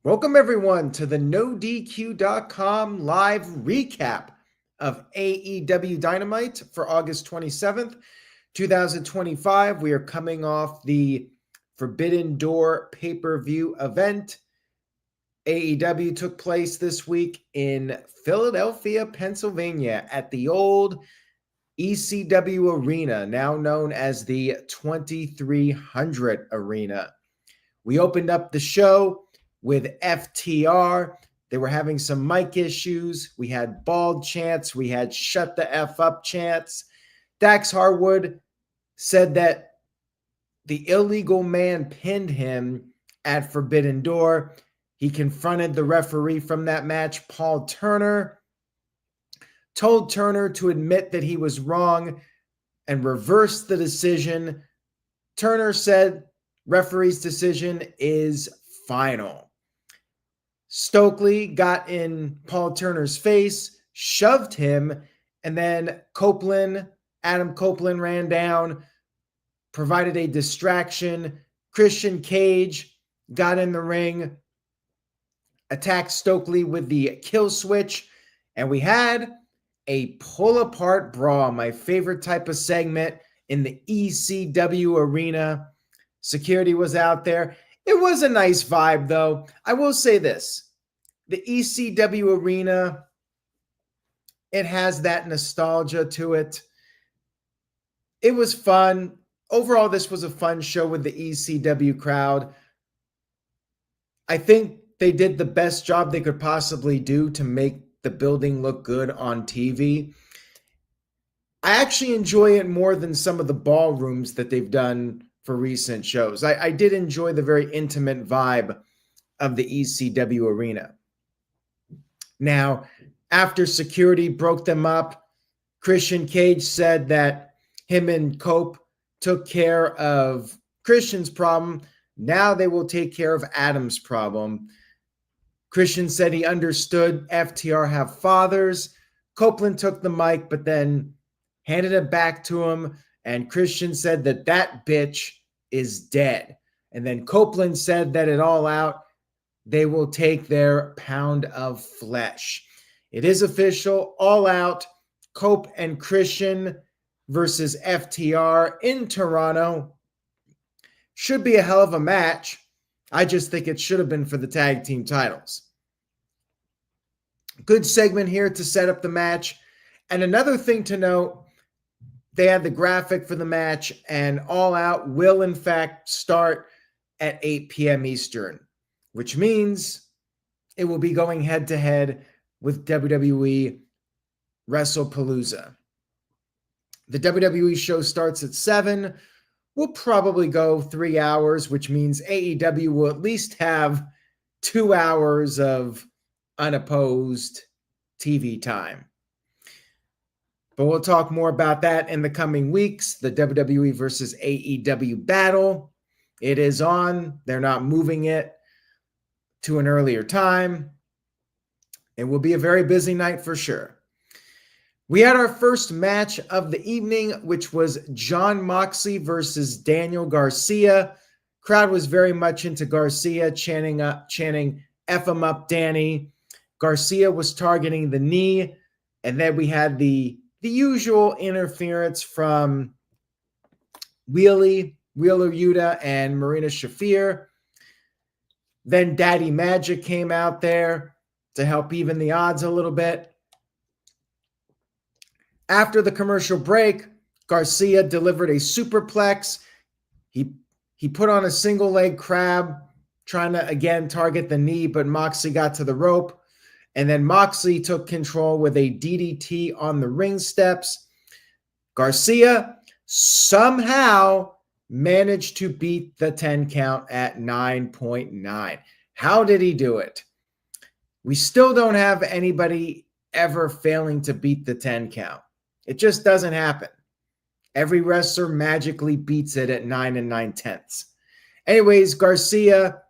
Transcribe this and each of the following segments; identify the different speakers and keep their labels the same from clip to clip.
Speaker 1: Welcome, everyone, to the NoDQ.com live recap of AEW Dynamite for August 27th, 2025. We are coming off the Forbidden Door pay-per-view event. AEW took place this week in Philadelphia, Pennsylvania at the old ECW Arena, now known as the 2300 Arena. We opened up the show with FTR. They were having some mic issues. We had bald chants. We had shut the F up chants. Dax Harwood said that the illegal man pinned him at Forbidden Door. He confronted the referee from that match, Paul Turner, told Turner to admit that he was wrong and reversed the decision. Turner said referee's decision is final. Stokely got in Paul Turner's face, shoved him, and then Adam Copeland ran down, provided a distraction. Christian Cage got in the ring, attacked Stokely with the kill switch, and we had a pull-apart brawl, my favorite type of segment in the ECW Arena. Security was out there. It was a nice vibe, though. I will say this. The ECW Arena, it has that nostalgia to it. It was fun. Overall, this was a fun show with the ECW crowd. I think they did the best job they could possibly do to make the building look good on TV. I actually enjoy it more than some of the ballrooms that they've done for recent shows. I did enjoy the very intimate vibe of the ECW Arena. Now, after security broke them up, Christian Cage said that him and Cope took care of Christian's problem. Now they will take care of Adam's problem. Christian said he understood FTR have fathers. Copeland took the mic, but then handed it back to him. And Christian said that that bitch is dead. And then Copeland said that at All Out, they will take their pound of flesh. It is official. All Out, Cope and Christian versus FTR in Toronto. Should be a hell of a match. I just think it should have been for the tag team titles. Good segment here to set up the match. And another thing to note, they had the graphic for the match, and All Out will, in fact, start at 8 p.m. Eastern, which means it will be going head-to-head with WWE WrestlePalooza. The WWE show starts at 7. We'll probably go 3 hours, which means AEW will at least have 2 hours of unopposed TV time. But we'll talk more about that in the coming weeks. The WWE versus AEW battle. It is on. They're not moving it to an earlier time. It will be a very busy night for sure. We had our first match of the evening, which was Jon Moxley versus Daniel Garcia. Crowd was very much into Garcia, chanting F him up, Danny. Garcia was targeting the knee. And then we had the usual interference from Wheeler Yuta and Marina Shafir. Then Daddy Magic came out there to help even the odds a little bit. After the commercial break, Garcia delivered a superplex. He put on a single leg crab, trying to again target the knee, but Moxley got to the rope. And then Moxley took control with a DDT on the ring steps. Garcia somehow managed to beat the 10 count at 9.9. How did he do it? We still don't have anybody ever failing to beat the 10 count. It just doesn't happen. Every wrestler magically beats it at 9 9/10. Anyways, Garcia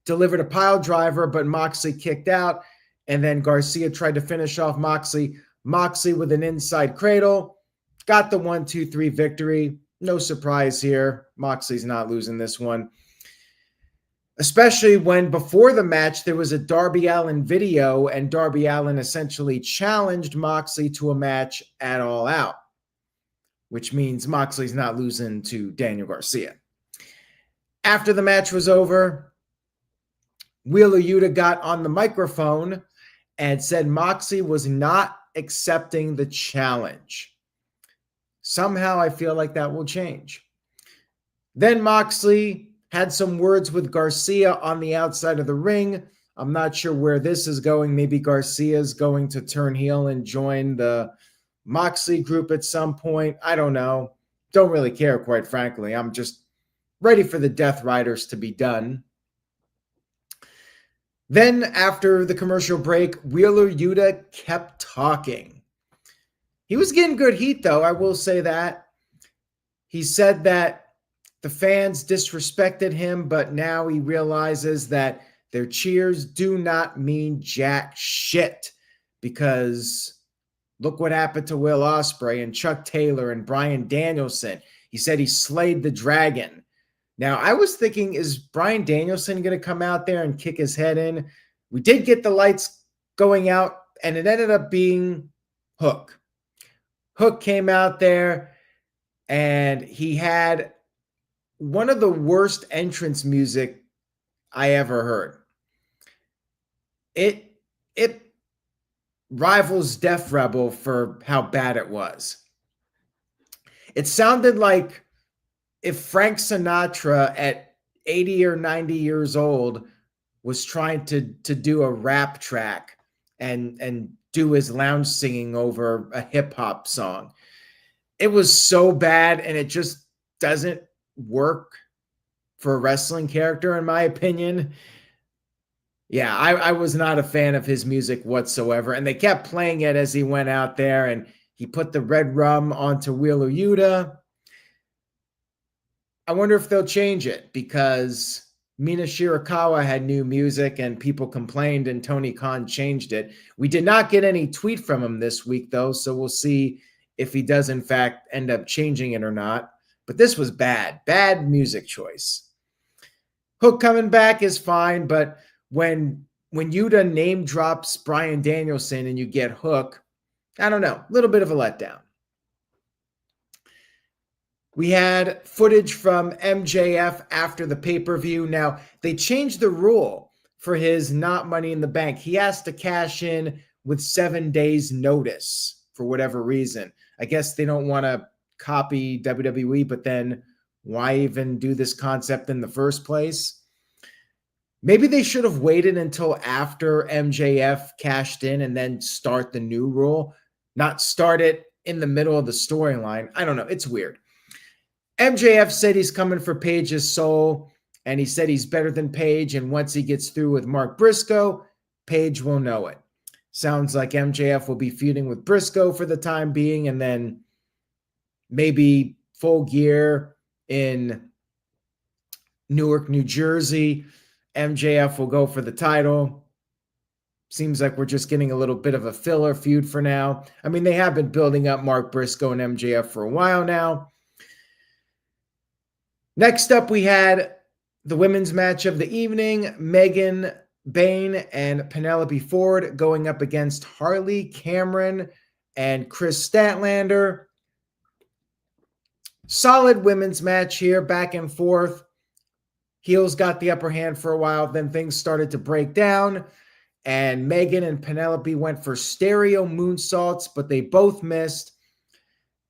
Speaker 1: delivered a pile driver, but Moxley kicked out. And then Garcia tried to finish off Moxley. Moxley with an inside cradle. Got the 1-2-3 victory. No surprise here. Moxley's not losing this one. especially when before the match there was a Darby Allin video and Darby Allin essentially challenged Moxley to a match at All Out, which means Moxley's not losing to Daniel Garcia. After the match was over, Wheeler Yuta got on the microphone and said Moxley was not accepting the challenge. Somehow I feel like that will change. Then Moxley had some words with Garcia on the outside of the ring. I'm not sure where this is going. Maybe Garcia's going to turn heel and join the Moxley group at some point. I don't know. Don't really care, quite frankly. I'm just ready for the Death Riders to be done. Then after the commercial break, Wheeler Yuta kept talking. He was getting good heat, though, I will say that. He said that the fans disrespected him, but now he realizes that their cheers do not mean jack shit, because look what happened to Will Ospreay and Chuck Taylor and Bryan Danielson. He said he slayed the dragon. Now, I was thinking, is Bryan Danielson going to come out there and kick his head in? We did get the lights going out, and it ended up being Hook. Hook came out there, and he had one of the worst entrance music I ever heard. It rivals Def Rebel for how bad it was. It sounded like if Frank Sinatra at 80 or 90 years old was trying to do a rap track and do his lounge singing over a hip hop song. It was so bad, and it just doesn't work for a wrestling character, in my opinion. Yeah, I was not a fan of his music whatsoever, and they kept playing it as he went out there, and he put the red rum onto Wheeler Yuta. I wonder if they'll change it, because Mina Shirakawa had new music and people complained, and Tony Khan changed it. We did not get any tweet from him this week, though, so we'll see if he does, in fact, end up changing it or not. But this was bad. Bad music choice. Hook coming back is fine, but when Yuta name drops Bryan Danielson and you get Hook, I don't know, a little bit of a letdown. We had footage from MJF after the pay-per-view. Now, they changed the rule for his not Money in the Bank. He has to cash in with 7 days notice for whatever reason. I guess they don't want to copy WWE, but then why even do this concept in the first place? Maybe they should have waited until after MJF cashed in and then start the new rule, not start it in the middle of the storyline. I don't know. It's weird. MJF said he's coming for Paige's soul, and he said he's better than Paige, and once he gets through with Mark Briscoe, Paige will know it. Sounds like MJF will be feuding with Briscoe for the time being, and then maybe Full Gear in Newark, New Jersey. MJF will go for the title. Seems like we're just getting a little bit of a filler feud for now. I mean, they have been building up Mark Briscoe and MJF for a while now. Next up, we had the women's match of the evening, Megan Bayne and Penelope Ford going up against Harley, Cameron, and Kris Statlander. Solid women's match here, back and forth. Heels got the upper hand for a while, then things started to break down, and Megan and Penelope went for stereo moonsaults, but they both missed.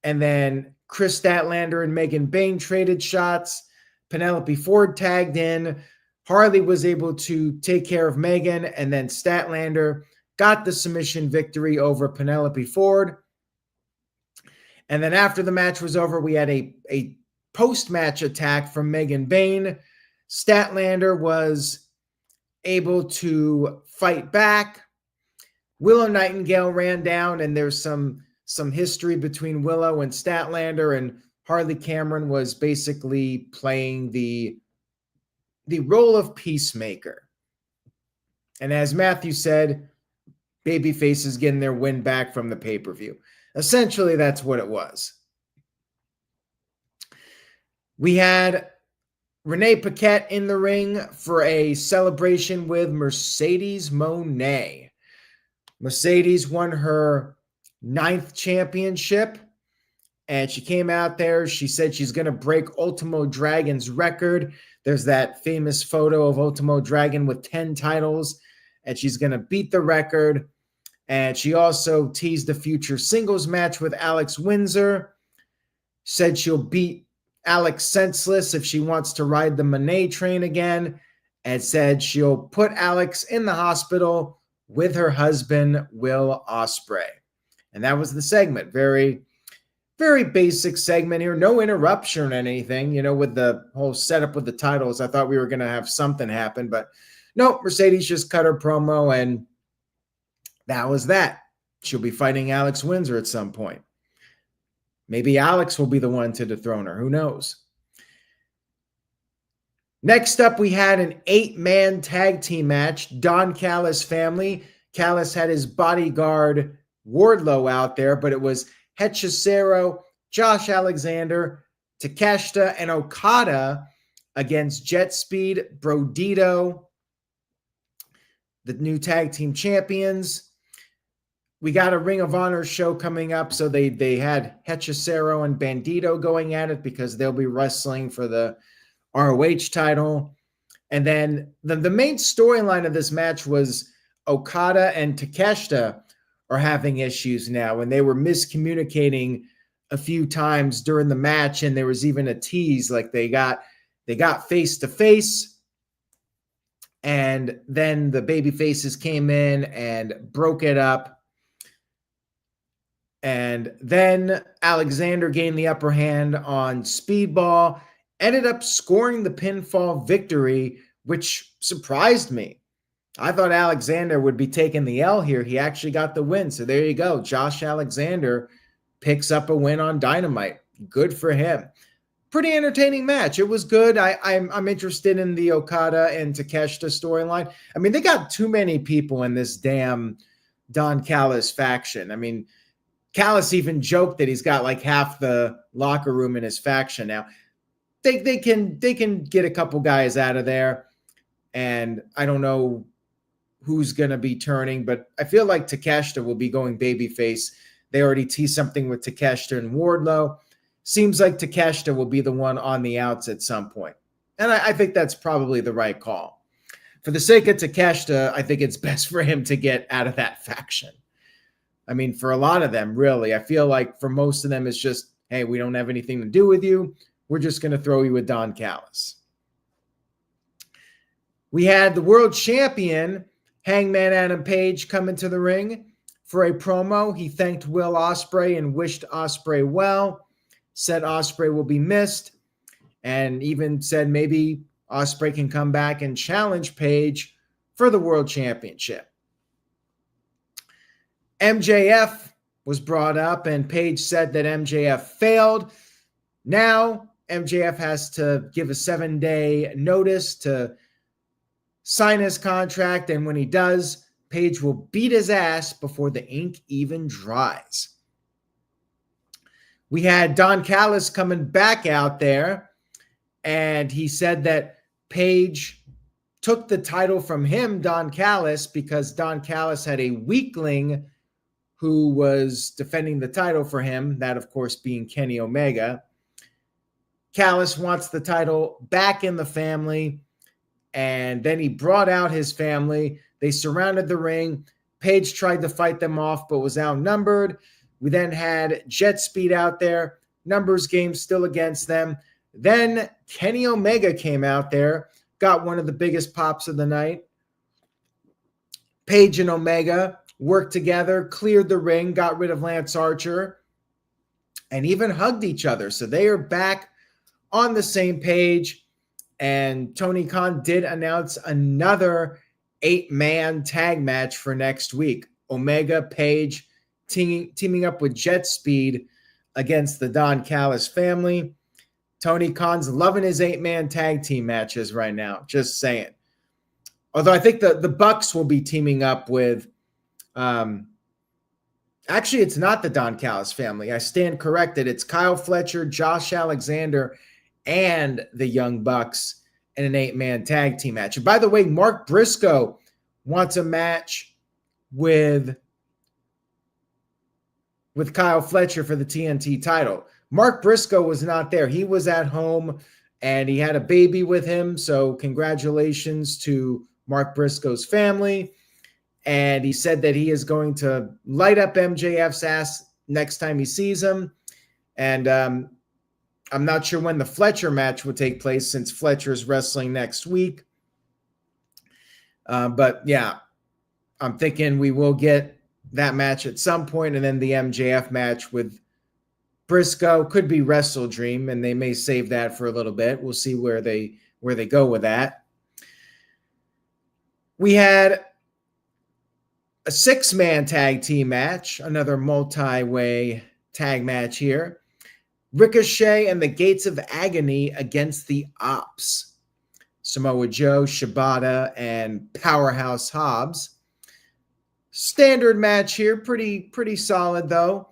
Speaker 1: And then Kris Statlander and Megan Bayne traded shots. Penelope Ford tagged in. Harley was able to take care of Megan, and then Statlander got the submission victory over Penelope Ford. And then after the match was over, we had a post-match attack from Megan Bayne. Statlander was able to fight back. Willow Nightingale ran down, and there's some history between Willow and Statlander, and Harley Cameron was basically playing the role of peacemaker. And as Matthew said, babyface is getting their win back from the pay-per-view. Essentially, that's what it was. We had Renee Paquette in the ring for a celebration with Mercedes Moné. Mercedes won her 9th championship, and she came out there. She said she's going to break Ultimo Dragon's record. There's that famous photo of Ultimo Dragon with 10 titles, and she's going to beat the record. And she also teased a future singles match with Alex Windsor, said she'll beat Alex senseless if she wants to ride the Monet train again, and said she'll put Alex in the hospital with her husband, Will Ospreay. And that was the segment. Very, very basic segment here. No interruption or anything, with the whole setup with the titles. I thought we were going to have something happen, but no, Mercedes just cut her promo, and that was that. She'll be fighting Alex Windsor at some point. Maybe Alex will be the one to dethrone her. Who knows? Next up, we had an 8-man tag team match. Don Callis family. Callis had his bodyguard Wardlow out there, but it was Hechicero, Josh Alexander, Takeshita, and Okada against Jet Speed, Brodito, the new tag team champions. We got a Ring of Honor show coming up, so they had Hechicero and Bandito going at it because they'll be wrestling for the ROH title. And then the main storyline of this match was Okada and Takeshita are having issues now, and they were miscommunicating a few times during the match, and there was even a tease like they got face to face, and then the baby faces came in and broke it up. And then Alexander gained the upper hand on Speedball, ended up scoring the pinfall victory, which surprised me. I thought Alexander would be taking the L here. He actually got the win. So there you go. Josh Alexander picks up a win on Dynamite. Good for him. Pretty entertaining match. It was good. I'm interested in the Okada and Takeshita storyline. I mean, they got too many people in this damn Don Callis faction. I mean, Callis even joked that he's got like half the locker room in his faction now. They can get a couple guys out of there, and I don't know who's going to be turning, but I feel like Takeshita will be going babyface. They already teased something with Takeshita and Wardlow. Seems like Takeshita will be the one on the outs at some point, and I think that's probably the right call. For the sake of Takeshita, I think it's best for him to get out of that faction. I mean, for a lot of them, really, I feel like for most of them, it's just, hey, we don't have anything to do with you. We're just going to throw you with Don Callis. We had the world champion, Hangman Adam Page, come into the ring for a promo. He thanked Will Ospreay and wished Ospreay well, said Ospreay will be missed, and even said maybe Ospreay can come back and challenge Page for the world championship. MJF was brought up, and Page said that MJF failed. Now, MJF has to give a 7-day notice to sign his contract, and when he does, Page will beat his ass before the ink even dries. We had Don Callis coming back out there, and he said that Page took the title from him, Don Callis, because Don Callis had a weakling who was defending the title for him, that, of course, being Kenny Omega. Callis wants the title back in the family, and then he brought out his family. They surrounded the ring. Page tried to fight them off, but was outnumbered. We then had Jet Speed out there. Numbers game still against them. Then Kenny Omega came out there, got one of the biggest pops of the night. Page and Omega worked together, cleared the ring, got rid of Lance Archer, and even hugged each other. So they are back on the same page. And Tony Khan did announce another 8-man tag match for next week. Omega, Page, teaming up with Jet Speed against the Don Callis family. Tony Khan's loving his 8-man tag team matches right now. Just saying. Although I think the Bucks will be teaming up with actually, it's not the Don Callis family. I stand corrected. It's Kyle Fletcher, Josh Alexander, and the Young Bucks in an 8-man tag team match. And by the way, Mark Briscoe wants a match with Kyle Fletcher for the TNT title. Mark Briscoe was not there. He was at home and he had a baby with him. So congratulations to Mark Briscoe's family. And he said that he is going to light up MJF's ass next time he sees him. And I'm not sure when the Fletcher match will take place since Fletcher is wrestling next week. But yeah, I'm thinking we will get that match at some point, and then the MJF match with Briscoe could be Wrestle Dream, and they may save that for a little bit. We'll see where they go with that. We had a 6-man tag team match, another multi-way tag match here. Ricochet and the Gates of Agony against the Ops. Samoa Joe, Shibata, and Powerhouse Hobbs. Standard match here, pretty solid though.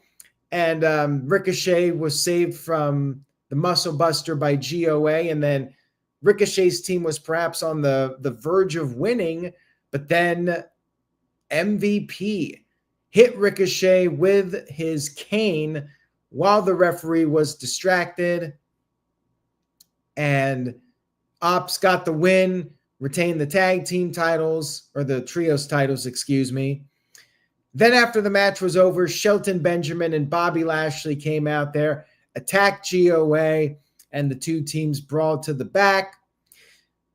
Speaker 1: And Ricochet was saved from the Muscle Buster by GOA, and then Ricochet's team was perhaps on the verge of winning, but then MVP hit Ricochet with his cane while the referee was distracted, and Ops got the win, retained the tag team titles, or the trios titles, excuse me. Then after the match was over, Shelton Benjamin and Bobby Lashley came out there, attacked GOA, and the two teams brawled to the back.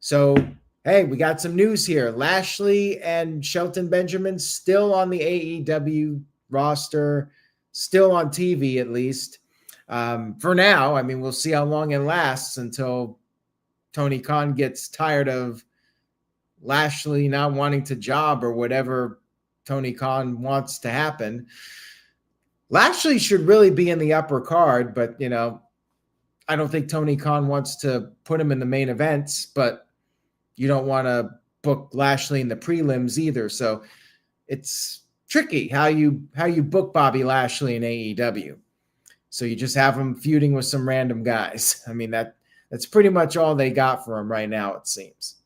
Speaker 1: So, hey, we got some news here. Lashley and Shelton Benjamin still on the AEW roster, still on TV at least. For now, I mean, we'll see how long it lasts until Tony Khan gets tired of Lashley not wanting to job or whatever Tony Khan wants to happen. Lashley should really be in the upper card, but, you know, I don't think Tony Khan wants to put him in the main events, but you don't want to book Lashley in the prelims either. So it's tricky how you book Bobby Lashley in AEW. So you just have him feuding with some random guys. I mean, that's pretty much all they got for him right now, it seems.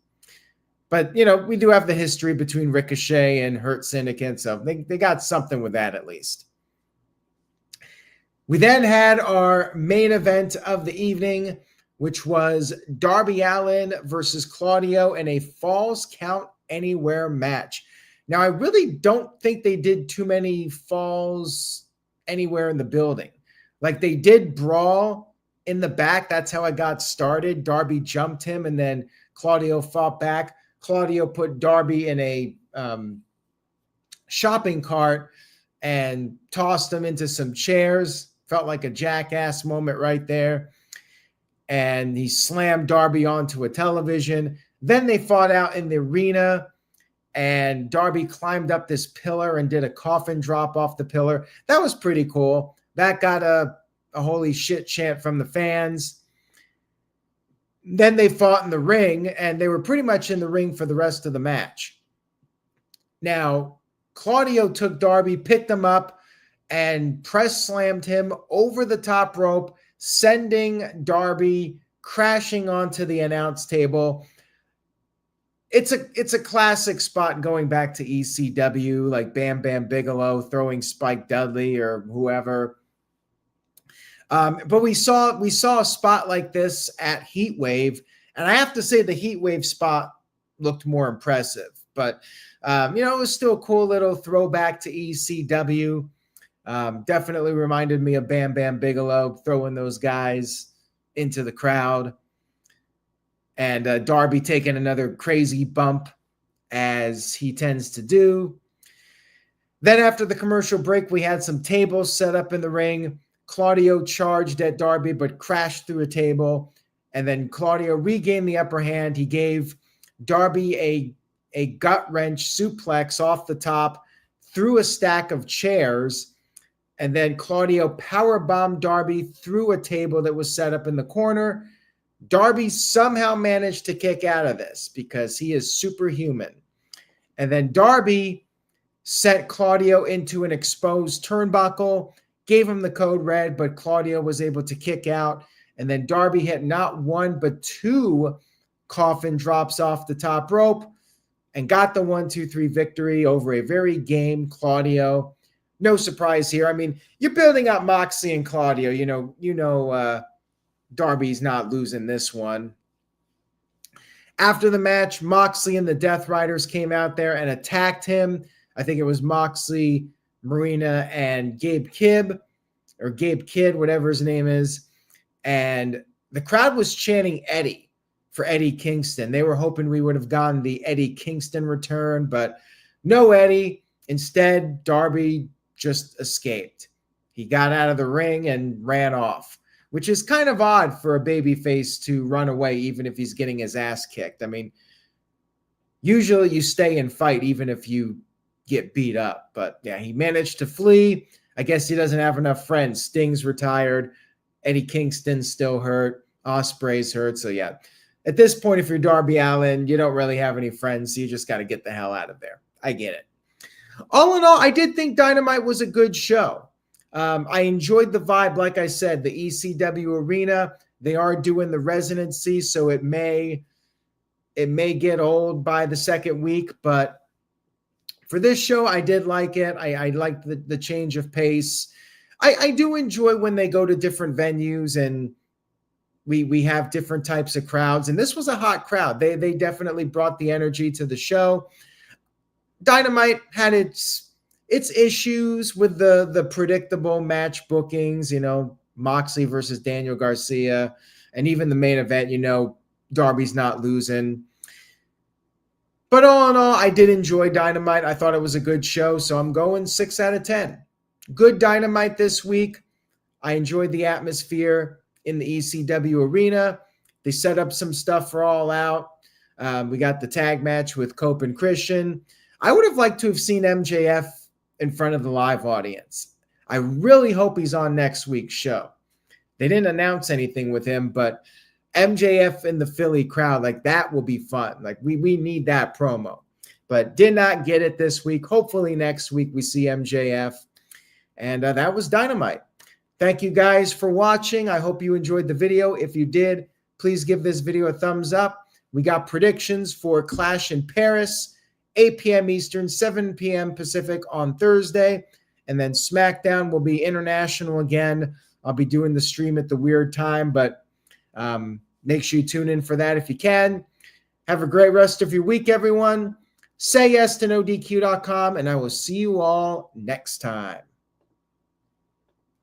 Speaker 1: But, you know, we do have the history between Ricochet and Hurt Syndicate, so they got something with that at least. We then had our main event of the evening, which was Darby Allin versus Claudio in a Falls Count Anywhere match. Now, I really don't think they did too many falls anywhere in the building. Like, they did brawl in the back. That's how it got started. Darby jumped him, and then Claudio fought back. Claudio put Darby in a shopping cart and tossed him into some chairs. Felt like a jackass moment right there. And he slammed Darby onto a television. Then they fought out in the arena, and Darby climbed up this pillar and did a coffin drop off the pillar. That was pretty cool. That got a holy shit chant from the fans. Then they fought in the ring, and they were pretty much in the ring for the rest of the match. Now, Claudio took Darby, picked him up, and press slammed him over the top rope, sending Darby crashing onto the announce table. It's a classic spot going back to ECW, like Bam Bam Bigelow throwing Spike Dudley or whoever. But we saw a spot like this at Heatwave, and I have to say the Heatwave spot looked more impressive. But it was still a cool little throwback to ECW. Definitely reminded me of Bam Bam Bigelow throwing those guys into the crowd, and Darby taking another crazy bump as he tends to do. Then after the commercial break, we had some tables set up in the ring. Claudio charged at Darby, but crashed through a table. And then Claudio regained the upper hand. He gave Darby a gut wrench suplex off the top through a stack of chairs. And then Claudio powerbombed Darby through a table that was set up in the corner. Darby somehow managed to kick out of this because he is superhuman. And then Darby sent Claudio into an exposed turnbuckle, gave him the code red, but Claudio was able to kick out And then Darby hit not one, but two coffin drops off the top rope and got the 1-2-3 victory over a very game Claudio. No surprise here. I mean, you're building up Moxley and Claudio. Darby's not losing this one. After the match, Moxley and the Death Riders came out there and attacked him. I think it was Moxley, Marina, and Gabe Kidd, whatever his name is. And the crowd was chanting Eddie for Eddie Kingston. They were hoping we would have gotten the Eddie Kingston return, but no Eddie. Instead, Darby just escaped. He got out of the ring and ran off, which is kind of odd for a babyface to run away even if he's getting his ass kicked. I mean, usually you stay and fight even if you get beat up. But yeah, he managed to flee. I guess he doesn't have enough friends. Sting's retired. Eddie Kingston's still hurt. Ospreay's hurt. So yeah, at this point, if you're Darby Allin, you don't really have any friends. So you just got to get the hell out of there. I get it. All in all, I did think Dynamite was a good show. I enjoyed the vibe. Like I said, the ECW Arena, they are doing the residency, so it may get old by the second week. But for this show, I did like it. I liked the change of pace. I do enjoy when they go to different venues and we have different types of crowds. And this was a hot crowd. They definitely brought the energy to the show. Dynamite had its issues with the predictable match bookings, Moxley versus Daniel Garcia, and even the main event, Darby's not losing. But all in all, I did enjoy Dynamite. I thought it was a good show, so I'm going 6 out of 10. Good Dynamite this week. I enjoyed the atmosphere in the ECW Arena. They set up some stuff for All Out. We got the tag match with Cope and Christian. I would have liked to have seen MJF in front of the live audience. I really hope he's on next week's show. They didn't announce anything with him, but MJF in the Philly crowd, that will be fun. We need that promo. But did not get it this week. Hopefully next week we see MJF. And that was Dynamite. Thank you guys for watching. I hope you enjoyed the video. If you did, please give this video a thumbs up. We got predictions for Clash in Paris, 8 p.m. Eastern, 7 p.m. Pacific on Thursday. And then SmackDown will be international again. I'll be doing the stream at the weird time, but make sure you tune in for that if you can. Have a great rest of your week, everyone. Say yes to NoDQ.com, and I will see you all next time.